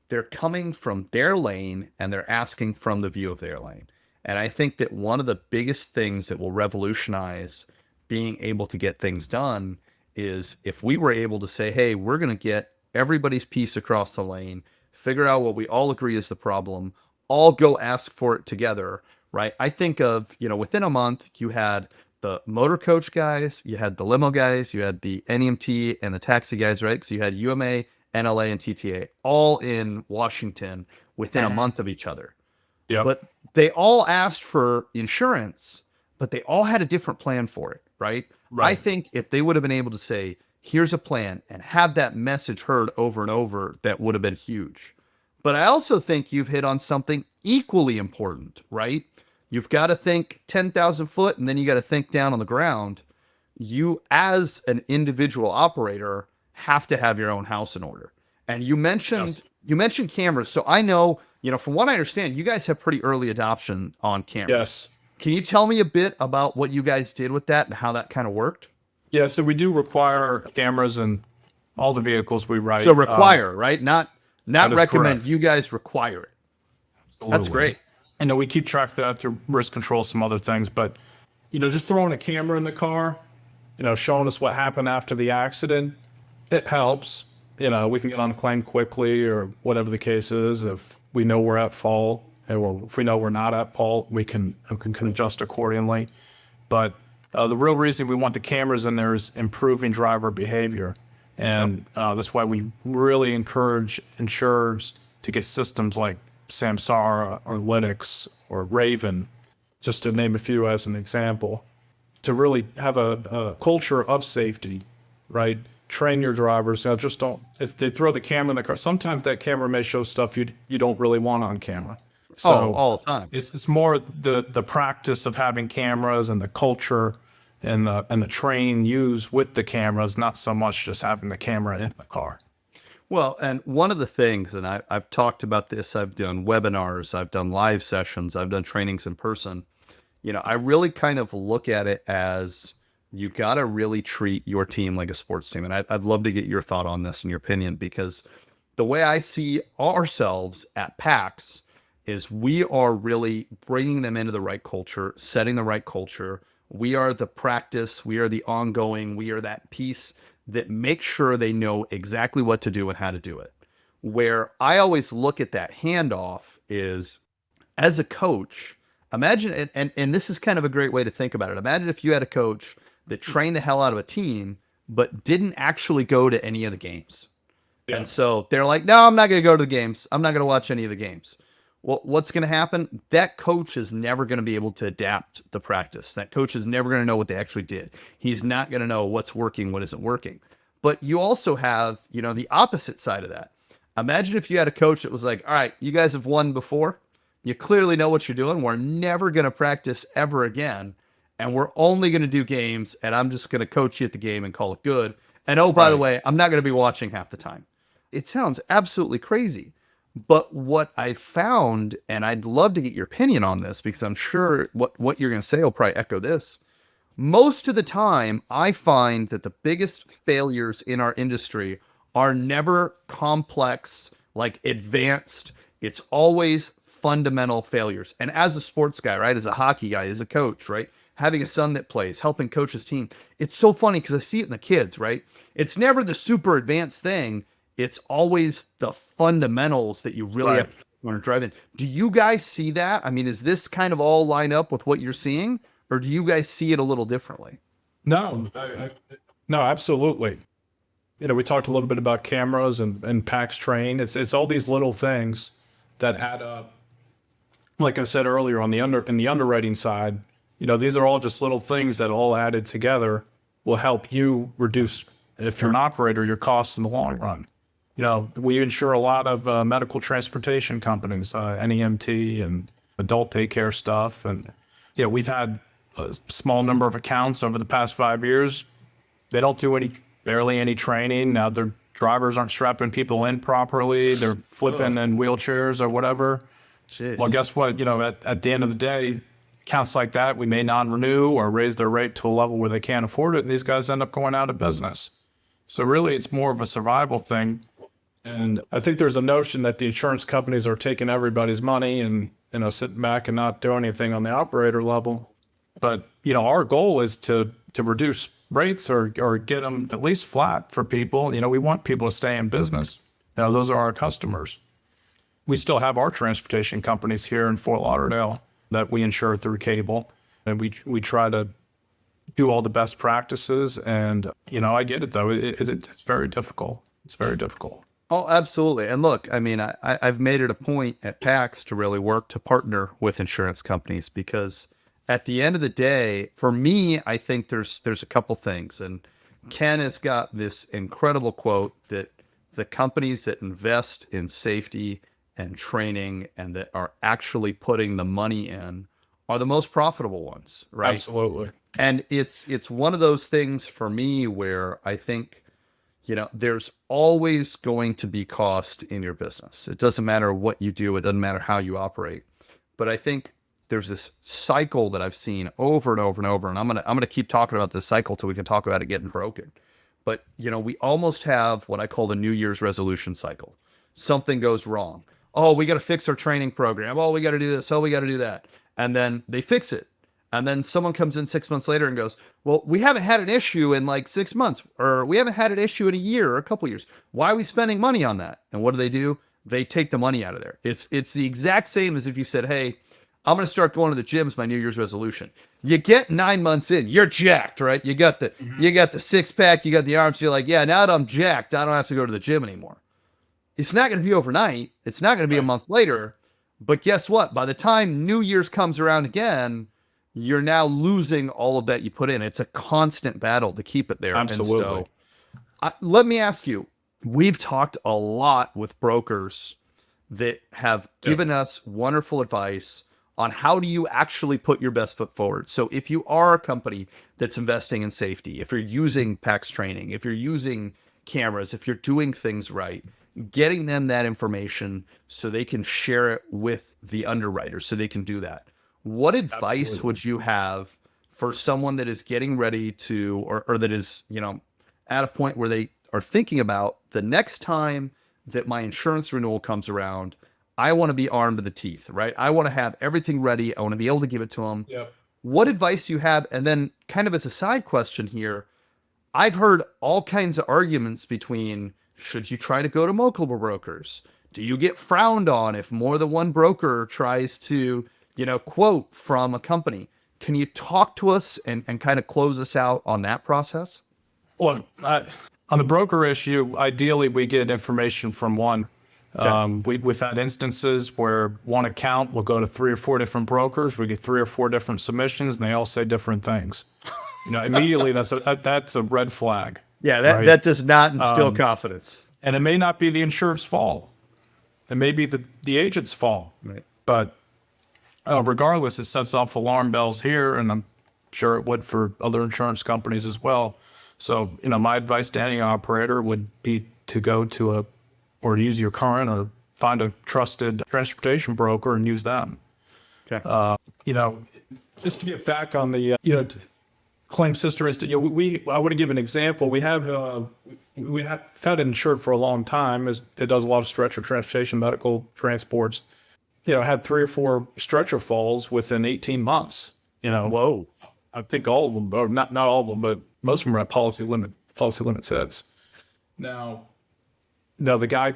they're coming from their lane and they're asking from the view of their lane. And I think that one of the biggest things that will revolutionize being able to get things done is if we were able to say, hey, we're going to get everybody's piece across the lane, figure out what we all agree is the problem, all go ask for it together, right? I think of, within a month, you had the motorcoach guys, you had the limo guys, you had the NEMT and the taxi guys, right? So you had UMA, NLA, and TTA all in Washington within a month of each other. Yep. But they all asked for insurance, but they all had a different plan for it, right? I think if they would have been able to say, here's a plan, and have that message heard over and over, that would have been huge. But I also think you've hit on something equally important, right? You've got to think 10,000 foot, and then you got to think down on the ground. You, as an individual operator, have to have your own house in order. And you mentioned cameras. So I know, from what I understand, you guys have pretty early adoption on cameras. Yes. Can you tell me a bit about what you guys did with that and how that kind of worked? Yeah, so we do require cameras in all the vehicles we write. So require, right? Not recommend. Correct. You guys require it. Absolutely. That's great. And we keep track of that through risk control, some other things. But, just throwing a camera in the car, showing us what happened after the accident, it helps. We can get on a claim quickly or whatever the case is. If we know we're at fault, or if we know we're not at fault, we can adjust accordingly. But the real reason we want the cameras in there is improving driver behavior. And that's why we really encourage insurers to get systems like Samsara or Linux or Raven, just to name a few as an example, to really have a culture of safety, right? Train your drivers. Just don't, if they throw the camera in the car, sometimes that camera may show stuff you don't really want on camera. So all the time. It's more the practice of having cameras and the culture and the training used with the cameras, not so much just having the camera in the car. Well, and one of the things, and I've talked about this, I've done webinars, I've done live sessions, I've done trainings in person. I really kind of look at it as you got to really treat your team like a sports team. And I'd love to get your thought on this and your opinion, because the way I see ourselves at PAX is we are really bringing them into the right culture, setting the right culture. We are the practice. We are the ongoing. We are that piece that makes sure they know exactly what to do and how to do it. Where I always look at that handoff is, as a coach, imagine, and this is kind of a great way to think about it. Imagine if you had a coach that trained the hell out of a team, but didn't actually go to any of the games. Yeah. And so they're like, no, I'm not going to go to the games. I'm not going to watch any of the games. Well, what's going to happen? That coach is never going to be able to adapt the practice. That coach is never going to know what they actually did. He's not going to know what's working, what isn't working. But you also have, the opposite side of that. Imagine if you had a coach that was like, all right, you guys have won before. You clearly know what you're doing. We're never going to practice ever again. And we're only going to do games. And I'm just going to coach you at the game and call it good. And oh, by the way, I'm not going to be watching half the time. It sounds absolutely crazy. But what I found, and I'd love to get your opinion on this, because I'm sure what you're going to say will probably echo this. Most of the time, I find that the biggest failures in our industry are never complex, like advanced. It's always fundamental failures. And as a sports guy, right, as a hockey guy, as a coach, right, having a son that plays, helping coach his team, it's so funny because I see it in the kids, right? It's never the super advanced thing. It's always the fundamentals that you really have to want to drive in. Do you guys see that? I mean, is this kind of all line up with what you're seeing, or do you guys see it a little differently? No, no, absolutely. We talked a little bit about cameras and PAX train. It's all these little things that add up. Like I said earlier, in the underwriting side, these are all just little things that all added together will help you reduce, if you're an operator, your costs in the long run. We insure a lot of medical transportation companies, NEMT and adult daycare stuff. And, we've had a small number of accounts over the past 5 years. They don't do barely any training. Now their drivers aren't strapping people in properly. They're flipping in wheelchairs or whatever. Jeez. Well, guess what? At the end of the day, accounts like that, we may non-renew or raise their rate to a level where they can't afford it. And these guys end up going out of business. So really, it's more of a survival thing. And I think there's a notion that the insurance companies are taking everybody's money and, sitting back and not doing anything on the operator level. But, our goal is to reduce rates or get them at least flat for people. We want people to stay in business. Those are our customers. We still have our transportation companies here in Fort Lauderdale that we insure through cable. And we try to do all the best practices. And, I get it, though. It's very difficult. It's very difficult. Oh, absolutely. And look, I mean, I've made it a point at PAX to really work to partner with insurance companies because at the end of the day, for me, I think there's a couple things. And Ken has got this incredible quote that the companies that invest in safety and training and that are actually putting the money in are the most profitable ones, right? Absolutely. And it's one of those things for me where I think, there's always going to be cost in your business. It doesn't matter what you do. It doesn't matter how you operate. But I think there's this cycle that I've seen over and over and over. And I'm gonna keep talking about this cycle till we can talk about it getting broken. But, we almost have what I call the New Year's resolution cycle. Something goes wrong. Oh, we got to fix our training program. Oh, we got to do this. Oh, we got to do that. And then they fix it. And then someone comes in 6 months later and goes, well, we haven't had an issue in like 6 months, or we haven't had an issue in a year or a couple of years. Why are we spending money on that? And what do? They take the money out of there. It's the exact same as if you said, hey, I'm going to start going to the gym as my New Year's resolution. You get 9 months in, you're jacked, right? You got the six pack, you got the arms. You're like, yeah, now that I'm jacked, I don't have to go to the gym anymore. It's not going to be overnight. It's not going to be a month later. But guess what? By the time New Year's comes around again, you're now losing all of that you put in. It's a constant battle to keep it there. Absolutely. And so, let me ask you, we've talked a lot with brokers that have given us wonderful advice on how do you actually put your best foot forward. So if you are a company that's investing in safety, if you're using PAX training, if you're using cameras, if you're doing things right, getting them that information so they can share it with the underwriters so they can do that. What advice would you have for someone that is getting ready to, or that is, at a point where they are thinking about the next time that my insurance renewal comes around, I want to be armed to the teeth, right? I want to have everything ready. I want to be able to give it to them. Yep. What advice do you have? And then kind of as a side question here, I've heard all kinds of arguments between, should you try to go to multiple brokers? Do you get frowned on if more than one broker tries to, quote from a company? Can you talk to us and kind of close us out on that process? Well, on the broker issue, ideally we get information from one. Okay. We've had instances where one account will go to 3 or 4 different brokers. We get 3 or 4 different submissions, and they all say different things. Immediately that's a red flag. Yeah, that does not instill confidence. And it may not be the insured's fault. It may be the agent's fault. Right. But regardless, it sets off alarm bells here, and I'm sure it would for other insurance companies as well. So, my advice to any operator would be to go to or use your current or find a trusted transportation broker and use them. Okay. Just to get back on the, claim sister instance, I want to give an example. We have had it insured for a long time. It does a lot of stretcher transportation, medical transports. Had 3 or 4 stretcher falls within 18 months. Whoa. I think all of them, or not all of them, but most of them are at policy limit sets. Now the guy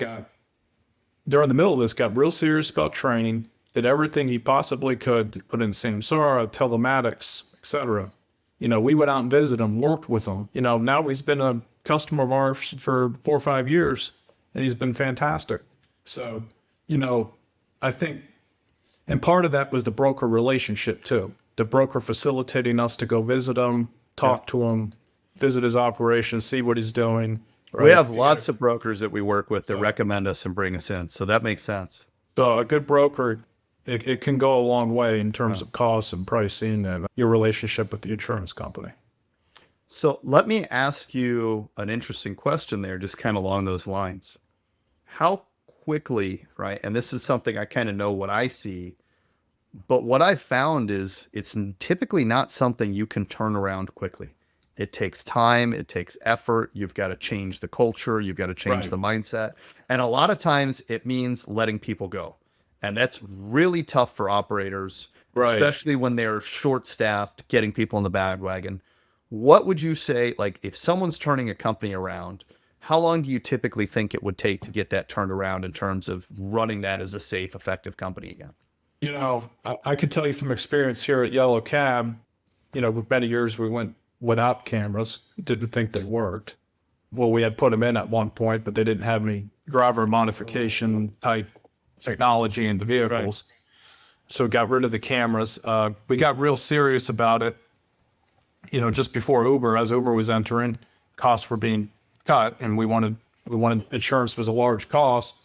during the middle of this, got real serious about training, did everything he possibly could, put in Samsara, telematics, etc. We went out and visited him, worked with him. Now he's been a customer of ours for 4 or 5 years, and he's been fantastic. So, I think, and part of that was the broker relationship too. The broker facilitating us to go visit him, talk to him, visit his operations, see what he's doing. Right? We have lots of brokers that we work with that recommend us and bring us in. So that makes sense. So a good broker, it can go a long way in terms of costs and pricing and your relationship with the insurance company. So let me ask you an interesting question there, just kind of along those lines. How quickly, right? And this is something I kind of know what I see, but what I found is it's typically not something you can turn around quickly. It takes time, it takes effort. You've got to change the culture, you've got to change the mindset. And a lot of times it means letting people go. And that's really tough for operators, Right. especially when they're short staffed, getting people in the bandwagon. What would you say, like if someone's turning a company around, how long do you typically think it would take to get that turned around in terms of running that as a safe, effective company again? I could tell you from experience here at Yellow Cab, with many years we went without cameras, didn't think they worked. Well, we had put them in at one point, but they didn't have any driver modification type technology in the vehicles. So we got rid of the cameras. We got real serious about it, just before Uber, as Uber was entering, costs were being cut, and we wanted insurance was a large cost.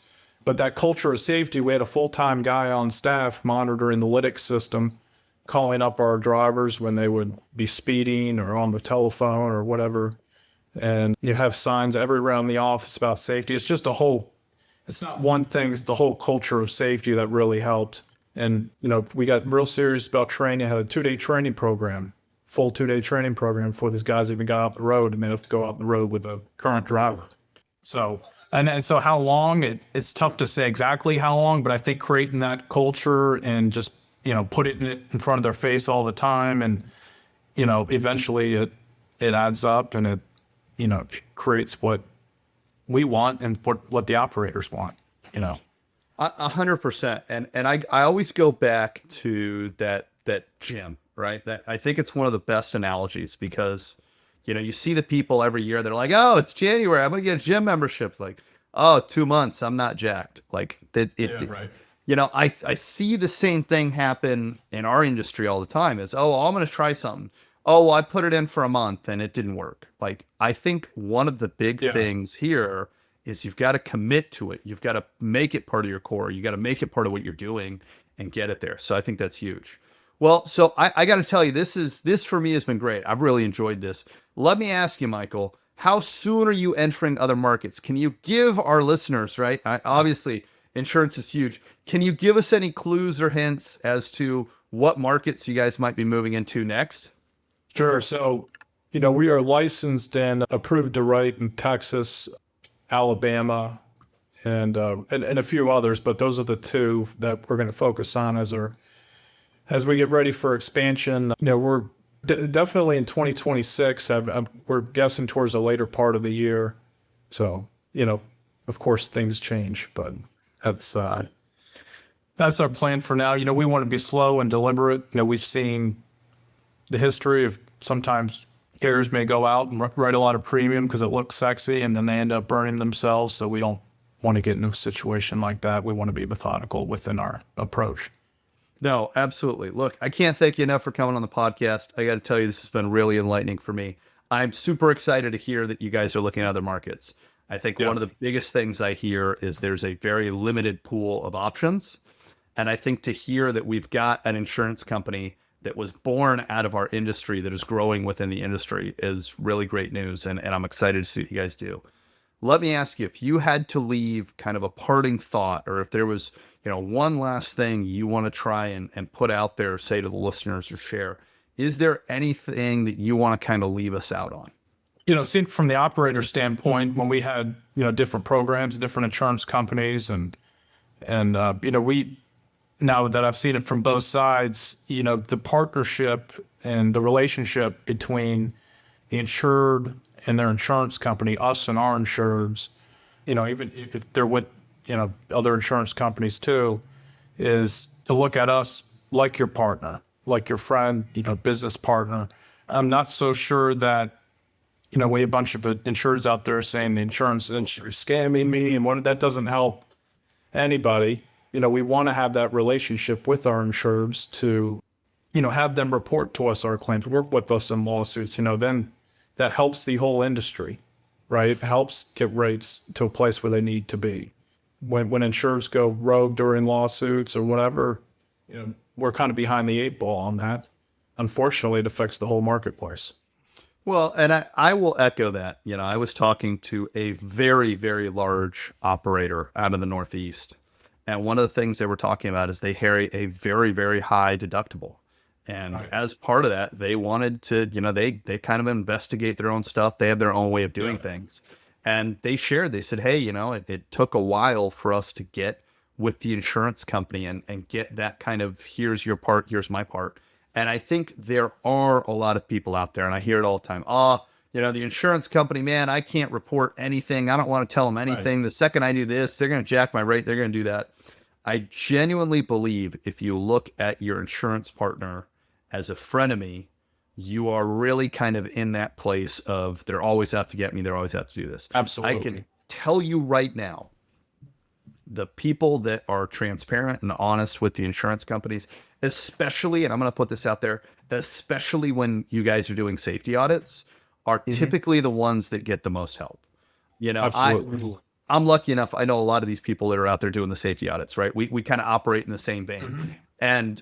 But that culture of safety, we had a full-time guy on staff monitoring the lytics system, calling up our drivers when they would be speeding or on the telephone or whatever. And you have signs everywhere in the office about safety. It's just it's not one thing, it's the whole culture of safety that really helped. And, we got real serious about training. I had a 2-day training program, full 2-day training program before these guys even got out the road, and they have to go out the road with a current driver. So how long? It's tough to say exactly how long, but I think creating that culture and just, putting it in front of their face all the time, and, eventually it adds up, and it creates what we want and what the operators want, 100%. And I always go back to that gym, right? That I think it's one of the best analogies because, you see the people every year, they're like, oh, it's January, I'm going to get a gym membership. Like, oh, 2 months, I'm not jacked. Like Right. I see the same thing happen in our industry all the time is, oh, I'm going to try something. Oh, well, I put it in for a month and it didn't work. Like, I think one of the big things here is you've got to commit to it. You've got to make it part of your core. You got to make it part of what you're doing and get it there. So I think that's huge. Well, so I got to tell you, this for me has been great. I've really enjoyed this. Let me ask you, Michael, how soon are you entering other markets? Can you give our listeners, right? Obviously, insurance is huge. Can you give us any clues or hints as to what markets you guys might be moving into next? Sure. So, we are licensed and approved to write in Texas, Alabama, and a few others, but those are the two that we're going to focus on as we get ready for expansion. We're definitely in 2026. We're guessing towards the later part of the year. So, of course things change, but that's our plan for now. We want to be slow and deliberate. We've seen the history of sometimes carriers may go out and write a lot of premium because it looks sexy, and then they end up burning themselves. So we don't want to get into a situation like that. We want to be methodical within our approach. No, absolutely. Look, I can't thank you enough for coming on the podcast. I got to tell you, this has been really enlightening for me. I'm super excited to hear that you guys are looking at other markets. I think one of the biggest things I hear is there's a very limited pool of options. And I think to hear that we've got an insurance company that was born out of our industry that is growing within the industry is really great news. And I'm excited to see what you guys do. Let me ask you, if you had to leave kind of a parting thought, or if there was, one last thing you want to try and put out there, say to the listeners or share, is there anything that you want to kind of leave us out on? Seen from the operator standpoint, when we had, different programs, different insurance companies, and we, now that I've seen it from both sides, the partnership and the relationship between the insured and their insurance company, us and our insureds, even if they're with, other insurance companies too, is to look at us like your partner, like your friend, business partner. I'm not so sure that, we have a bunch of insureds out there saying the insurance industry is scamming me, and that doesn't help anybody. We want to have that relationship with our insureds to, have them report to us our claims, work with us in lawsuits, then that helps the whole industry, right? It helps get rates to a place where they need to be. When insurers go rogue during lawsuits or whatever, we're kind of behind the 8 ball on that. Unfortunately, it affects the whole marketplace. Well, and I will echo that. I was talking to a very, very large operator out of the Northeast. And one of the things they were talking about is they carry a very, very high deductible. And Right. as part of that, they wanted to, they kind of investigate their own stuff. They have their own way of doing things. And they said, hey, it took a while for us to get with the insurance company and get that kind of, here's your part, here's my part. And I think there are a lot of people out there, and I hear it all the time. The insurance company, man, I can't report anything. I don't want to tell them anything. Right. The second I do this, they're going to jack my rate. They're going to do that. I genuinely believe if you look at your insurance partner as a frenemy, you are really kind of in that place of they're always out to get me. They're always out to do this. Absolutely. I can tell you right now, the people that are transparent and honest with the insurance companies, especially, and I'm going to put this out there, especially when you guys are doing safety audits, are typically the ones that get the most help. Absolutely. I'm lucky enough. I know a lot of these people that are out there doing the safety audits, right? We kind of operate in the same vein, and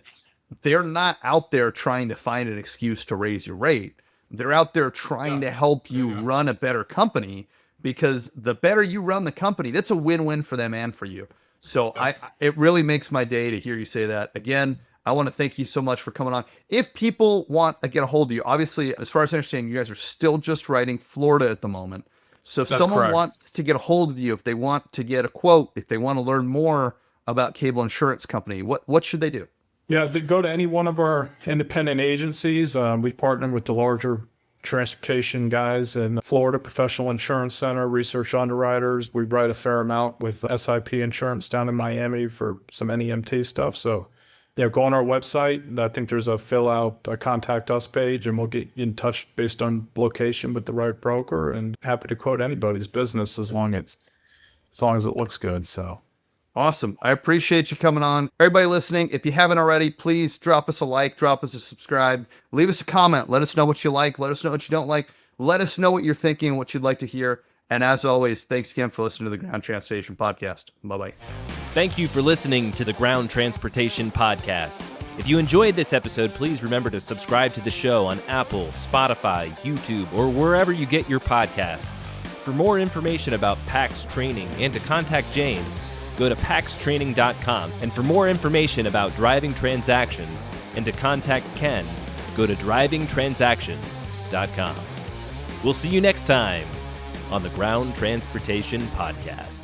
they're not out there trying to find an excuse to raise your rate. They're out there trying to help you run a better company, because the better you run the company, that's a win-win for them and for you. So it really makes my day to hear you say that. Again, I want to thank you so much for coming on. If people want to get a hold of you, obviously, as far as I understand, you guys are still just writing Florida at the moment. So if someone wants to get a hold of you, if they want to get a quote, if they want to learn more about Cable Insurance Company, what should they do? Yeah, they go to any one of our independent agencies. We partner with the larger transportation guys in Florida, Professional Insurance Center, Research Underwriters. We write a fair amount with SIP Insurance down in Miami for some NEMT stuff. So go on our website. I think there's a fill out a contact us page, and we'll get you in touch based on location with the right broker, and happy to quote anybody's business as long as it looks good. So awesome. I appreciate you coming on. Everybody listening, if you haven't already, please drop us a like, drop us a subscribe, leave us a comment. Let us know what you like. Let us know what you don't like. Let us know what you're thinking and what you'd like to hear. And as always, thanks again for listening to the Ground Transportation Podcast. Bye-bye. Thank you for listening to the Ground Transportation Podcast. If you enjoyed this episode, please remember to subscribe to the show on Apple, Spotify, YouTube, or wherever you get your podcasts. For more information about PAX training and to contact James, go to paxtraining.com. And for more information about driving transactions and to contact Ken, go to drivingtransactions.com. We'll see you next time on the Ground Transportation Podcast.